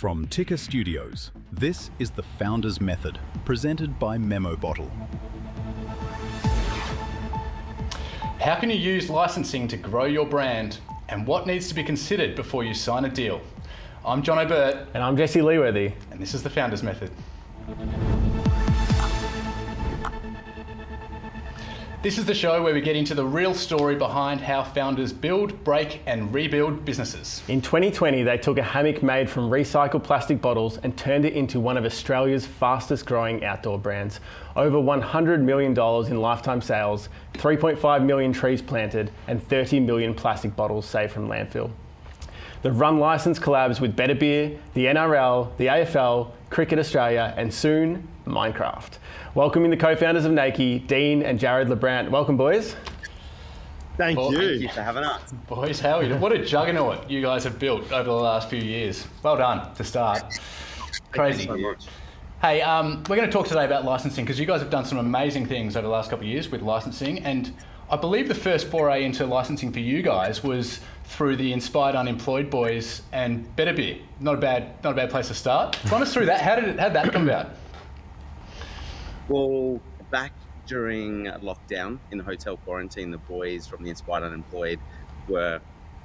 From Ticker Studios, this is The Founder's Method, presented by Memo Bottle. How can you use licensing to grow your brand, and what needs to be considered before you sign a deal? I'm John O'Burt. And I'm Jesse Leeworthy. And this is The Founder's Method. This is the show where we get into the real story behind how founders build, break, and rebuild businesses. In 2020, they took a hammock made from recycled plastic bottles and turned it into one of Australia's fastest growing outdoor brands. Over $100 million in lifetime sales, 3.5 million trees planted, and 30 million plastic bottles saved from landfill. The Run license collabs with Better Beer, the NRL, the AFL, Cricket Australia, and soon, Minecraft. Welcoming the co-founders of Nakie, Dean and Jaryd Leibbrandt. Welcome, boys. Thank you. Thank you for having us. Boys, how are you? What a juggernaut you guys have built over the last few years. Well done to start. Crazy. Thank you so much. Hey, we're going to talk today about licensing because you guys have done some amazing things over the last couple of years with licensing, and I believe the first foray into licensing for you guys was through the Inspired Unemployed Boys and Better Beer. Not a bad place to start. Run us through that. How did that come about? Well, back during lockdown in the hotel quarantine, the boys from the Inspired Unemployed were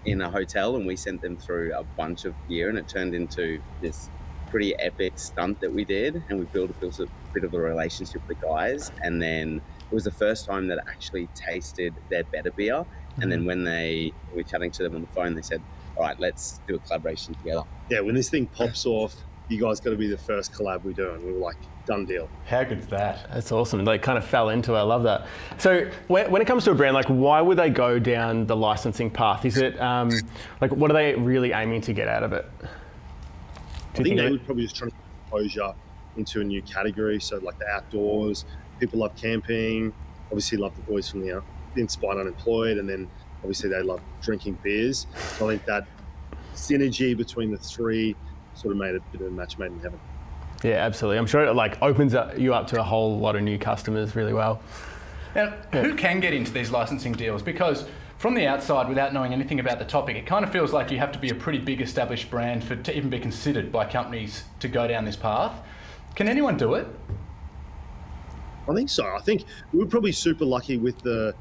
in a hotel and we sent them through a bunch of gear, and it turned into this pretty epic stunt that we did, and we built a bit of a relationship with the guys. And then it was the first time that I actually tasted their Better Beer. And then when we were chatting to them on the phone, they said, all right, let's do a collaboration together. Yeah, when this thing pops off, you guys got to be the first collab we do. And we were like, done deal. How good's that? That's awesome. They kind of fell into it. I love that. So when it comes to a brand, like why would they go down the licensing path? Is it like what are they really aiming to get out of it? I think they would probably just try to get exposure into a new category. So like the outdoors, people love camping, obviously love the boys from the Inspired Unemployed, and then obviously they love drinking beers. So I think that synergy between the three sort of made a bit of a match made in heaven. Yeah, absolutely. I'm sure it like opens you up to a whole lot of new customers really well. Now, who can get into these licensing deals? Because from the outside, without knowing anything about the topic, it kind of feels like you have to be a pretty big established brand to even be considered by companies to go down this path. Can anyone do it? I think so. I think we were probably super lucky with the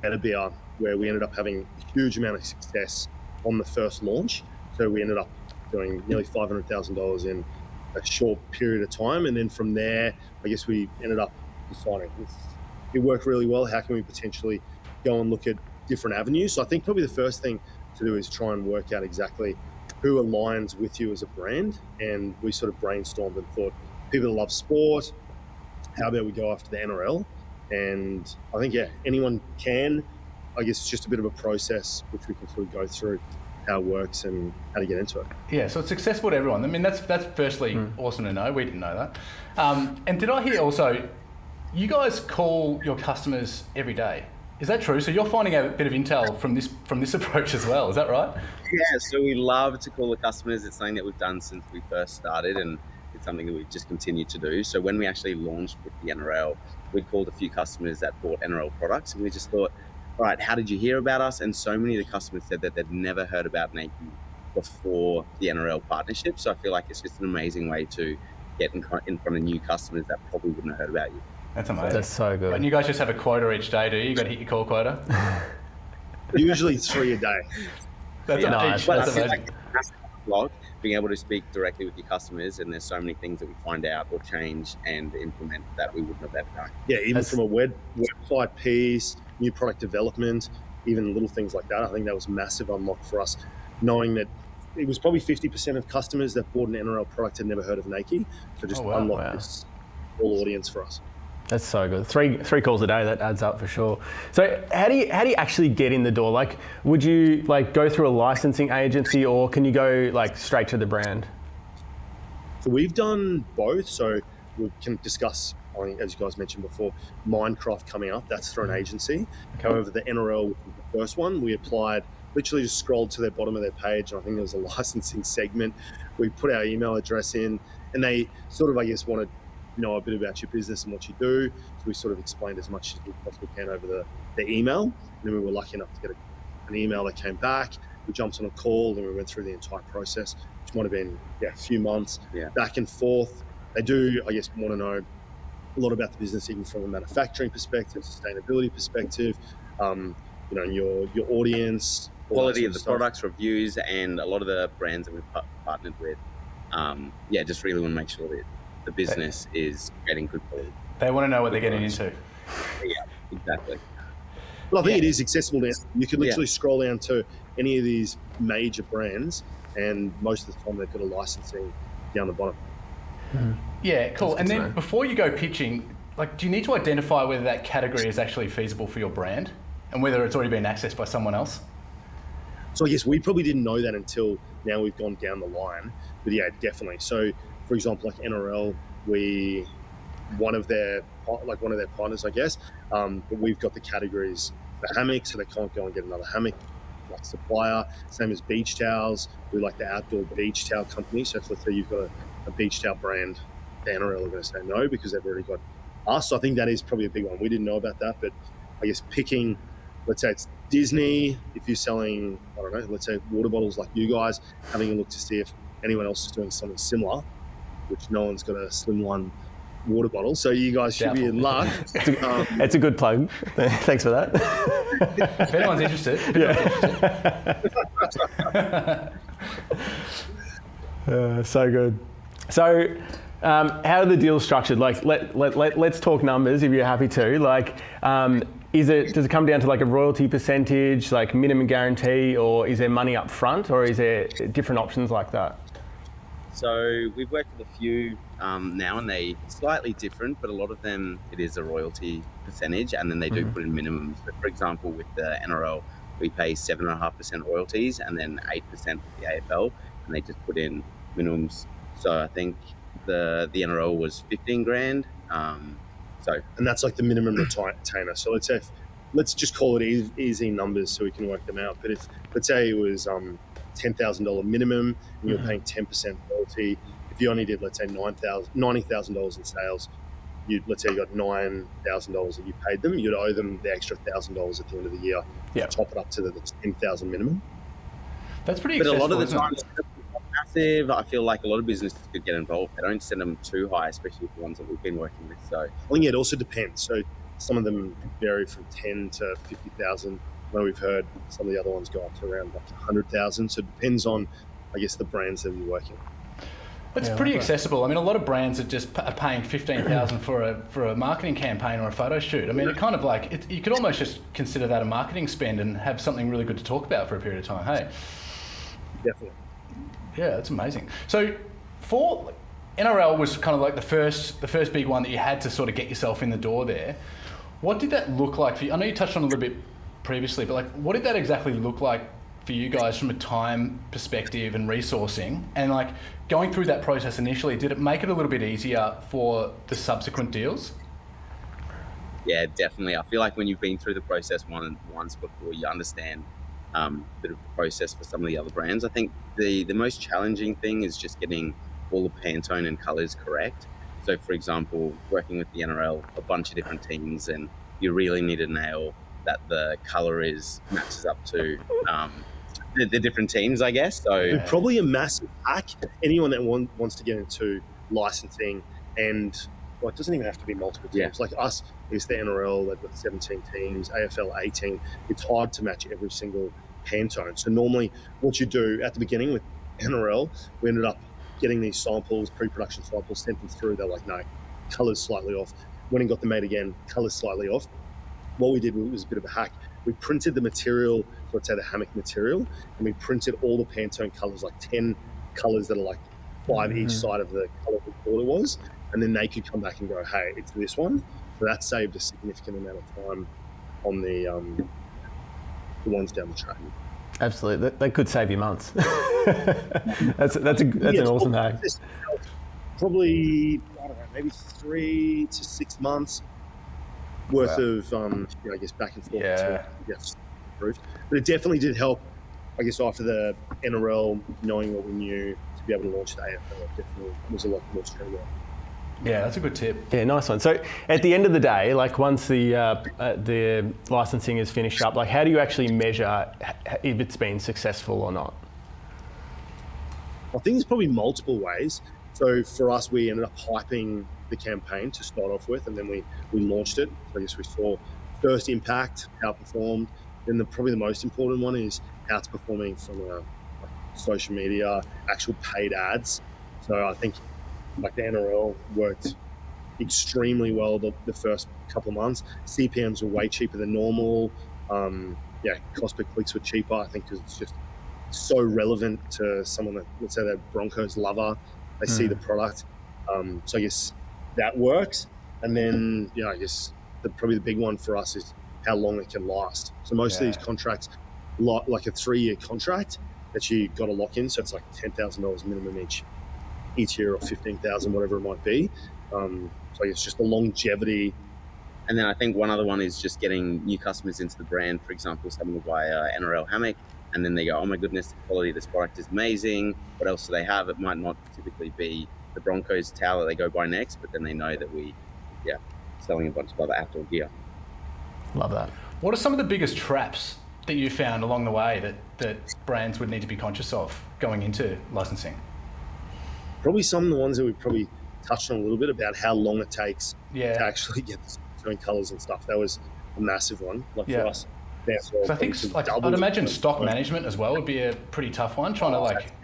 Better Beer, where we ended up having a huge amount of success on the first launch. So we ended up doing nearly $500,000 in a short period of time. And then from there, I guess we ended up deciding it worked really well. How can we potentially go and look at different avenues? So I think probably the first thing to do is try and work out exactly who aligns with you as a brand. And we sort of brainstormed and thought, people that love sport, how about we go after the NRL? And I think, yeah, anyone can. I guess it's just a bit of a process which we can sort of go through how it works and how to get into it. Yeah, so it's accessible to everyone. I mean, that's firstly awesome to know. We didn't know that. And did I hear also, you guys call your customers every day? Is that true? So you're finding out a bit of intel from this approach as well. Is that right? Yeah, so we love to call the customers. It's something that we've done since we first started, and it's something that we've just continued to do. So when we actually launched with the NRL, we'd called a few customers that bought NRL products, and we just thought, all right, how did you hear about us? And so many of the customers said that they'd never heard about Nakie before the NRL partnership. So I feel like it's just an amazing way to get in front of new customers that probably wouldn't have heard about you. That's amazing. That's so good. And you guys just have a quota each day, do you? You got to hit your call quota? Usually 3 a day. That's nice. But I That's feel amazing. like it's a blog, being able to speak directly with your customers, and there's so many things that we find out or change and implement that we wouldn't have ever done. Yeah, even from a website piece, new product development, even little things like that. I think that was a massive unlock for us, knowing that it was probably 50% of customers that bought an NRL product had never heard of Nakie. So just unlock this whole audience for us. That's so good. Three calls a day, that adds up for sure. So how do you actually get in the door? Like, would you like go through a licensing agency, or can you go like straight to the brand? So we've done both. So we can discuss, I think, as you guys mentioned before, Minecraft coming up. That's through an agency. Okay. However, the NRL, which was the first one, we applied, literally just scrolled to the bottom of their page, and I think there was a licensing segment. We put our email address in, and they sort of, I guess, wanted know a bit about your business and what you do. So we sort of explained as much as we possibly can over the email. And then we were lucky enough to get an email that came back. We jumped on a call and we went through the entire process. which might have been a few months, Yeah. back and forth. They do, I guess, want to know a lot about the business, even from a manufacturing perspective, sustainability perspective, you know, your audience, Quality of the products, reviews, and a lot of the brands that we've partnered with. Just really want to make sure that the business is getting good quality. They want to know what they're getting into. Yeah, exactly. Well, I think it is accessible now. You can literally scroll down to any of these major brands, and most of the time they've got a licensing down the bottom. Yeah, cool. And then before you go pitching, like, do you need to identify whether that category is actually feasible for your brand and whether it's already been accessed by someone else? So I guess we probably didn't know that until now we've gone down the line. But yeah, definitely. So for example, like NRL, one of their partners, I guess. But we've got the categories for hammocks, so they can't go and get another hammock like supplier. Same as beach towels. We're like the outdoor beach towel company. So if let's say you've got a beach towel brand, the NRL are going to say no because they've already got us. So I think that is probably a big one. We didn't know about that, but I guess picking, let's say it's Disney, if you're selling, I don't know, let's say water bottles like you guys, having a look to see if anyone else is doing something similar, which no one's got a slimline water bottle. So you guys should be in luck. It's a good plug. Thanks for that. If anyone's interested. So good. So how are the deals structured? Like, let's talk numbers if you're happy to. Like, does it come down to like a royalty percentage, like minimum guarantee, or is there money up front, or is there different options like that? So we've worked with a few now, and they slightly different, but a lot of them, it is a royalty percentage, and then they do put in minimums. But for example, with the NRL, we pay 7.5% royalties and then 8% with the AFL, and they just put in minimums. So I think the NRL was 15 grand. And that's like the minimum retainer. So let's just call it easy numbers so we can work them out. But if, let's say it was $10,000 minimum and you're paying 10% royalty, if you only did, let's say $90,000 in sales, let's say you got $9,000 that you paid them, you'd owe them the extra $1,000 at the end of the year to top it up to the 10,000 minimum. That's pretty But accessible, a lot of the time, isn't it? it's massive. I feel like a lot of businesses could get involved. They don't send them too high, especially the ones that we've been working with. So I think it also depends. So some of them vary from 10 to 50,000. When we've heard some of the other ones go up to around like 100,000. So it depends on, I guess, the brands that you're working with. It's pretty accessible. I mean, a lot of brands are just are paying $15,000 for a marketing campaign or a photo shoot. I mean, it kind of like, you could almost just consider that a marketing spend and have something really good to talk about for a period of time. Hey, Definitely. yeah, that's amazing. So for NRL was kind of like the first big one that you had to sort of get yourself in the door there. What did that look like for you? I know you touched on it a little bit previously, but like, what did that exactly look like for you guys from a time perspective and resourcing? And like, going through that process initially, did it make it a little bit easier for the subsequent deals? yeah, definitely. I feel like when you've been through the process once before, you understand a bit of the process for some of the other brands. I think the most challenging thing is just getting all the Pantone and colours correct. So, for example, working with the NRL, a bunch of different teams, and you really need to nail that the colour matches up to the different teams, I guess. So probably a massive hack. Anyone that wants to get into licensing, and well, it doesn't even have to be multiple teams. Like us, it's the NRL, they've got 17 teams, AFL 18. It's hard to match every single Pantone. So normally what you do at the beginning with NRL, we ended up getting these samples, pre-production samples, sent them through. They're like, no, colour's slightly off. Went and got them made again, colour's slightly off. What we did was a bit of a hack. We printed the material, let's say the hammock material, and we printed all the Pantone colours, like 10 colours that are like 5 each side of the colour we thought it was. And then they could come back and go, hey, it's this one. So that saved a significant amount of time on the ones down the track. Absolutely, that could save you months. that's an awesome hack. Probably, I don't know, maybe 3 to 6 months worth of, I guess, back and forth to get approved. But it definitely did help, I guess, after the NRL, knowing what we knew, to be able to launch the AFL. It definitely was a lot more streamlined. Yeah, that's a good tip. Yeah, nice one. So at the end of the day, like once the licensing is finished up, like how do you actually measure if it's been successful or not? I think there's probably multiple ways. So for us, we ended up hyping the campaign to start off with, and then we launched it. So I guess we saw first impact, how it performed. Then probably the most important one is how it's performing from social media, actual paid ads. So I think like the NRL worked extremely well the first couple of months. CPMs were way cheaper than normal. Cost per clicks were cheaper, I think, because it's just so relevant to someone that, let's say, they're Broncos lover. They see the product. So I guess that works. And then, I guess probably the big one for us is how long it can last. So most of these contracts, like a 3-year contract that you got to lock in. So it's like $10,000 minimum each year, or $15,000, whatever it might be. So I guess just the longevity. And then I think one other one is just getting new customers into the brand. For example, someone will buy a NRL hammock, and then they go, oh my goodness, the quality of this product is amazing. What else do they have? It might not typically be the Broncos towel that they go buy next, but then they know that we, selling a bunch of other outdoor gear. Love that. What are some of the biggest traps that you found along the way that brands would need to be conscious of going into licensing? Probably some of the ones that we've probably touched on a little bit about how long it takes to actually get the colours and stuff. That was a massive one, for us. So I think, I'd imagine stock management as well would be a pretty tough one, trying to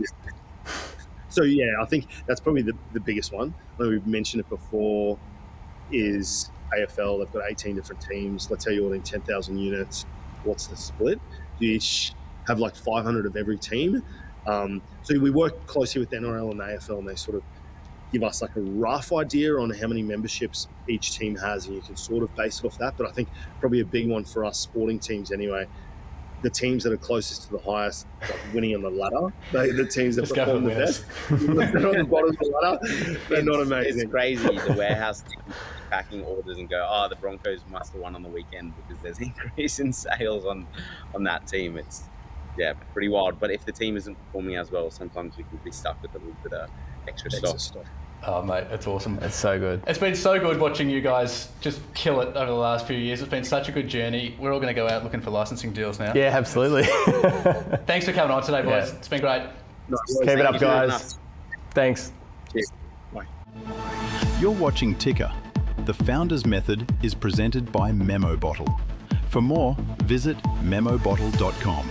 So I think that's probably the biggest one. I know we've mentioned it before, is AFL. They've got 18 different teams. Let's say you're ordering 10,000 units. What's the split? You each have like 500 of every team. So we work closely with NRL and AFL, and they sort of give us like a rough idea on how many memberships each team has, and you can sort of base it off that. But I think probably a big one for us sporting teams anyway, the teams that are closest to the highest, like winning on the ladder, the teams that perform the best, they're on the bottom of the ladder, they're not amazing. It's crazy, the warehouse packing orders and go, the Broncos must have won on the weekend because there's increase in sales on that team. It's pretty wild. But if the team isn't performing as well, sometimes we can be stuck with a little bit of extra stock. Oh, mate, that's awesome. It's so good. It's been so good watching you guys just kill it over the last few years. It's been such a good journey. We're all going to go out looking for licensing deals now. Yeah, absolutely. Thanks for coming on today, boys. It's been great. Keep it up, guys. Thanks. Cheers. Bye. You're watching Ticker. The Founders Method is presented by Memo Bottle. For more, visit memobottle.com.